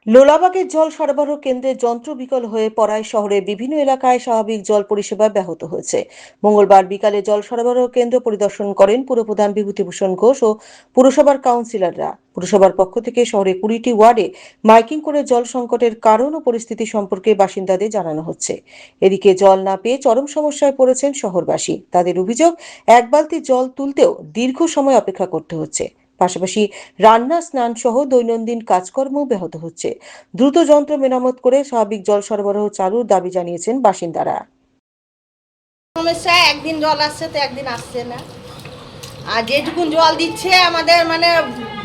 লোলাবাগের জল সরবরাহ কেন্দ্রের যন্ত্র বিকল হয়ে পড়ায় শহরের বিভিন্ন এলাকায় স্বাভাবিক জল পরিষেবা ব্যাহত হয়েছে। মঙ্গলবার বিকালে জল সরবরাহ কেন্দ্র পরিদর্শন করেন পুরপ্রধান বিভূতিভূষণ ঘোষ ও পুরসভার কাউন্সিলররা। পুরসভার পক্ষ থেকে শহরে 20টি ওয়ার্ডে মাইকিং করে জল সংকটের কারণ ও পরিস্থিতি সম্পর্কে বাসিন্দাদের জানানো হচ্ছে। এদিকে জল না পেয়ে চরম সমস্যায় পড়েছেন শহরবাসী। তাদের অভিযোগ, এক বালতি জল তুলতেও দীর্ঘ সময় অপেক্ষা করতে হচ্ছে। পাশাপাশি রান্না, স্নান সহ দৈনন্দিন কাজকর্ম ব্যাহত হচ্ছে। দ্রুত যন্ত্র মেরামত করে স্বাভাবিক জল সরবরাহ চালুর দাবি জানিয়েছেন বাসিন্দারা। সমস্যা, একদিন জল আসছে তো একদিন আসছে না। আর যেটুকুন জল দিচ্ছে আমাদের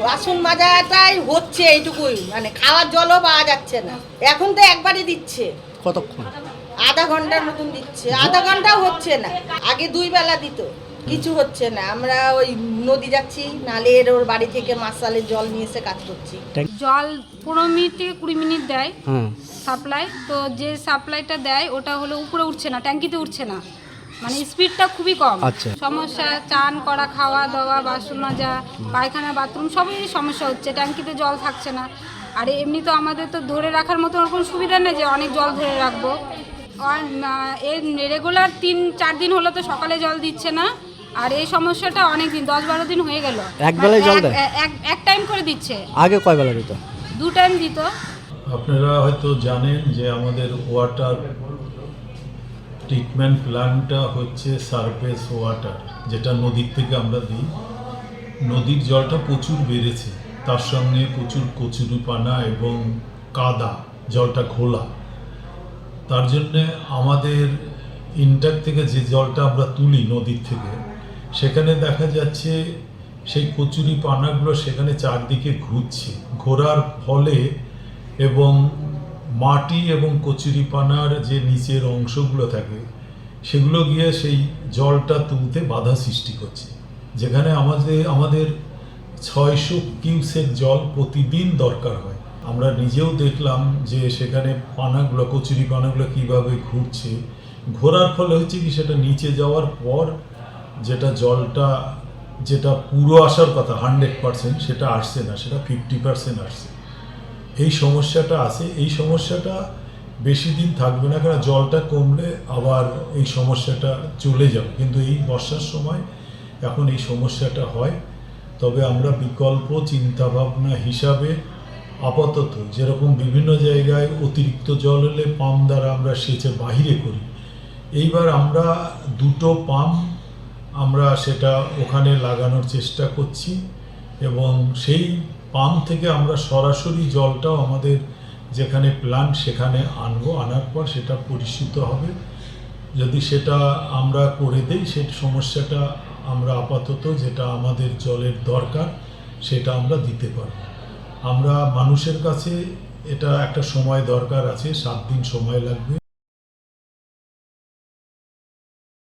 বাসন মাজাটাই হচ্ছে, এইটুকুই, খাওয়ার জলও পাওয়া যাচ্ছে না। এখন তো একবারই দিচ্ছে। কতক্ষণ? আধা ঘন্টার মতন দিচ্ছে, আধা ঘন্টাও হচ্ছে না। আগে 2 বেলা দিত, কিছু হচ্ছে না। আমরা ওই নদী যাচ্ছি, নালে ওর বাড়ি থেকে মাসালের জল নিয়ে এসে কাজ করছি। জল 15 মিনিট থেকে 20 মিনিট দেয় সাপ্লাই। তো যে সাপ্লাইটা দেয় ওটা হলো উপরে উঠছে না, ট্যাঙ্কিতে উঠছে না, স্পিডটা খুবই কম। সমস্যা, চান করা, খাওয়া দাওয়া, বাসন মাজা, পায়খানা, বাথরুম সবই সমস্যা হচ্ছে। ট্যাঙ্কিতে জল থাকছে না। আর এমনি তো আমাদের তো ধরে রাখার মতো কোনো সুবিধা নেই যে অনেক জল ধরে রাখবো। আর এর রেগুলার 3-4 দিন হলো তো সকালে জল দিচ্ছে না। আর এই সমস্যাটা অনেক দিন, 10-12 দিন হয়ে গেল। এক বেলায় জল দেয়? এক টাইম করে দিচ্ছে। আগে কয় বেলা দিত? 2 টাইম দিত। আপনারা হয়তো জানেন যে আমাদের ওয়াটার ট্রিটমেন্ট প্ল্যান্টটা হচ্ছে সারফেস ওয়াটার, যেটা নদীর থেকে আমরা দিই। নদীর জলটা প্রচুর বেড়েছে, তার সঙ্গে প্রচুর কচুরিপানা এবং কাদা, জলটা ঘোলা। তার জন্যে আমাদের ইনটেক থেকে যে জলটা আমরা তুলি নদীর থেকে, সেখানে দেখা যাচ্ছে সেই কচুরিপানাগুলো সেখানে চারদিকে ঘুরছে। ঘোরার ফলে এবং মাটি এবং কচুরিপানার যে নিচের অংশগুলো থাকে সেগুলো গিয়ে সেই জলটা তুলতে বাধা সৃষ্টি করছে। যেখানে আমাদের 600 কিউসেক জল প্রতিদিন দরকার হয়। আমরা নিজেও দেখলাম যে সেখানে পানাগুলো, কচুরিপানাগুলো কীভাবে ঘুরছে। ঘোরার ফলে হচ্ছে কি, সেটা নিচে যাওয়ার পর যেটা জলটা যেটা পুরো আসার কথা 100% সেটা আসছে না, সেটা 50% আসছে। এই সমস্যাটা আছে। এই সমস্যাটা বেশি দিন থাকবে না, কারণ জলটা কমলে আবার এই সমস্যাটা চলে যাবে। কিন্তু এই বর্ষার সময় এখন এই সমস্যাটা হয়। তবে আমরা বিকল্প চিন্তাভাবনা হিসাবে আপাতত, যেরকম বিভিন্ন জায়গায় অতিরিক্ত জল হলে পাম্প দ্বারা আমরা সেচে বাহিরে করি, এইবার আমরা 2টো পাম্প আমরা সেটা ওখানে লাগানোর চেষ্টা করছি এবং সেই পাম্প থেকে আমরা সরাসরি জলটাও আমাদের যেখানে প্ল্যান্ট সেখানে আনবো। আনার পর সেটা পরিশুদ্ধ হবে। যদি সেটা আমরা করে দেই, সেই সমস্যাটা আমরা আপাতত যেটা আমাদের জলের দরকার সেটা আমরা দিতে পারবো। আমরা মানুষের কাছে এটা একটা সময় দরকার আছে, 7 দিন সময় লাগবে।